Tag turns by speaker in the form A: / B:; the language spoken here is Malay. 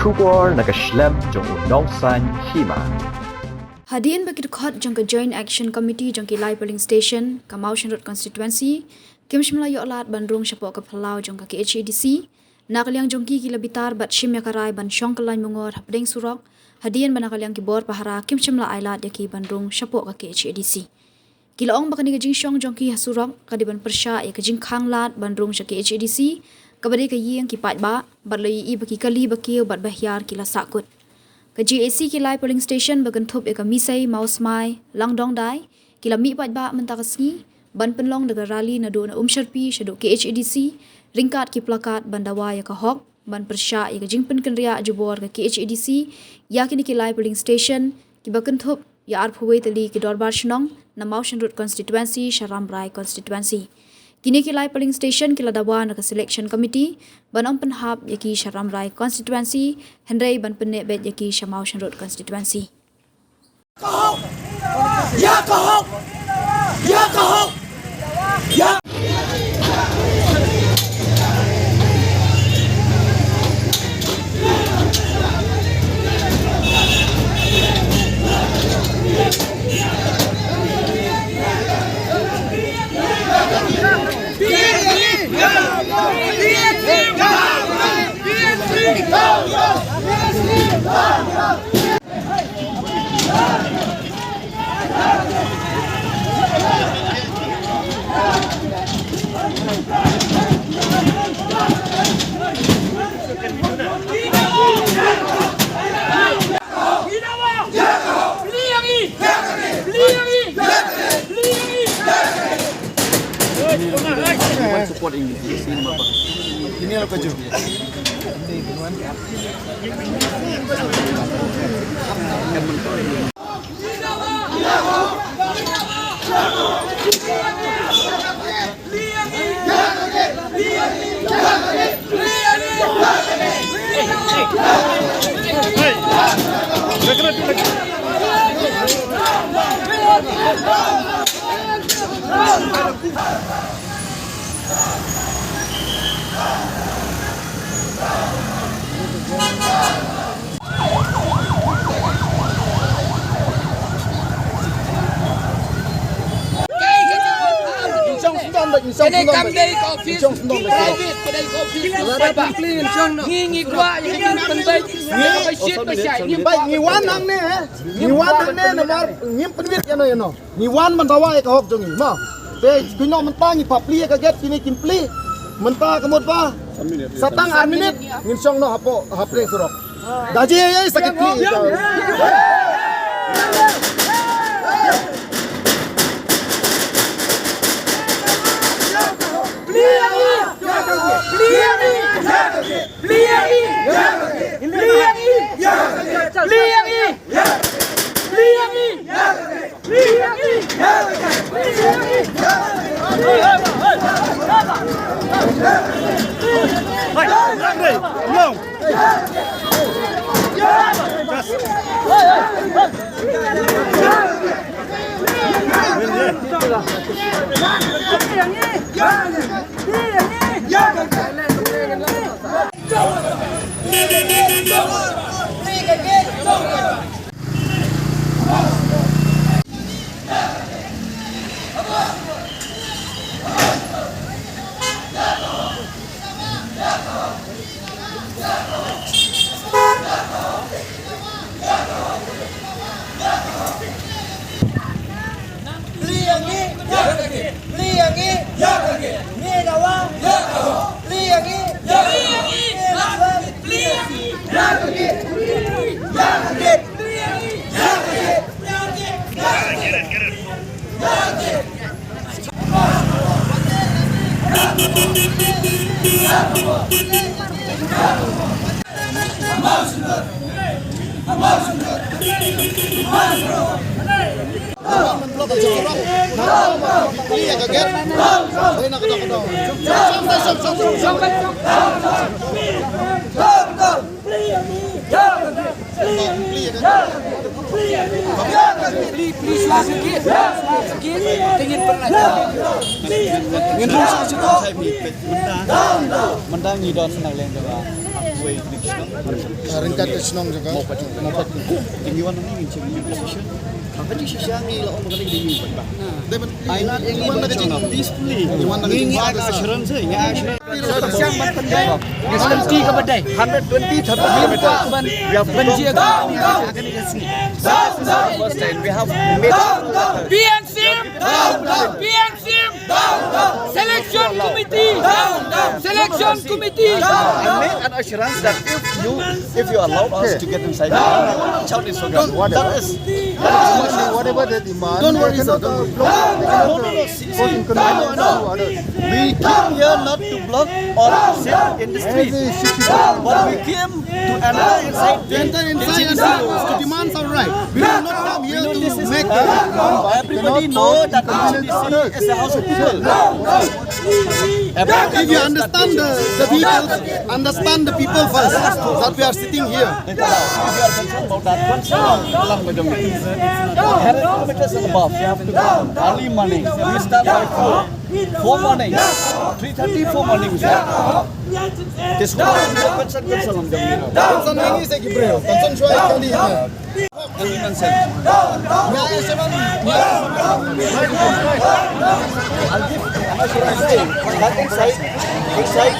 A: Shubor nakaslem jong unongsan hima.
B: Hadian bagi dekat jangka Joint Action Committee jangka Lai Polling Station, Kamausan Road Constituency, Kim Melayu Alat Bandrung Syapok ke Pelau jangka KHADC, nakaliang jongki kila bitar bat Shim Yakarai ban Syong Kelai Mungor Hapdeng Surok, hadian banakaliang kibor pahara Kim Melayu Alat yaki Bandrung Syapok ke KHADC. Kila ong bakani kajing Syong jongki Hasurok kadiban Persya ya kajing Khang Lat Bandrung Syak KHADC, kabade kaying kipat ba, bat lai i baki kali baki bat bahyar kila sakut. Ke GAC kilai polling station bagentup eka misai mausmai langdong dai kila mi pat ba mentakasngi ban penlong daga rali na do na umsharpi shadu KHADC ringkat ki plakat bandawa ya ka hok ban persya ya ka jingpen kenria jubor ke KHADC ya kini kilai polling station ki bagentup ya arphuwe tali ki dorbar shnong na Mausan Road Constituency Sharamrai Constituency. Kini kilai polling station kila dawa na selection committee ban penhap yaki Sharamrai Constituency Henry ban penek bet yaki Mausan Road Constituency.
C: Kahok! Ya kahok! Ya kahok! Ya!
D: Support Inggris ini apa? Ini apa ju?
C: Ini kami dari kopi, private dari kopi. Bapak, ngingi gua yang penting, ngingi shit percaya.
E: Baik, ngiwan nang ne, ngiwan nang ne namar ngim penwit yano yano. Ngiwan mandawa ka hok jongi, ma. Te kuno mentangi papli ka get kini kimpli. Menta kemud pa. Satang 1 minit ngin song no hapo hapre surok. Daji ay sakit pli.
D: Mendangi don senang leng
E: Ringkat ke senong juga.
D: Tinggiwan ini ingin cium position. Apa sih sisa ni lah orang kata ini pak.
E: Dapat
D: Aina yang mana kecil display. Ini agak assurance ni, assurance.
C: Siang banten dai. Guarantee ke badai. 120 30 meter. We have benci akan di sini. First time we have made PNC Selection Committee. Selection Committee.
D: I make an assurance that if you allow us to get inside, shout is so good. That is
E: whatever they demand. Don't worry, sir. Don't worry.
D: no. I know. We came here not to block or sit in the street, but we came to enter inside.
E: To enter inside to demand our right. We will not come here to make.
D: Everybody know that the HDC is a house of people.
E: If you understand the people, understand the people first. That we are sitting here.
D: If you are concerned about that, concern along with the meeting. 100 kilometers and above, you have to go early morning. We start by 4 morning, 3:30, 4 morning. This whole concern on the meeting.
E: Concern ini saya kibrel. Concern suai kali ini.
D: I'll give an assurance that inside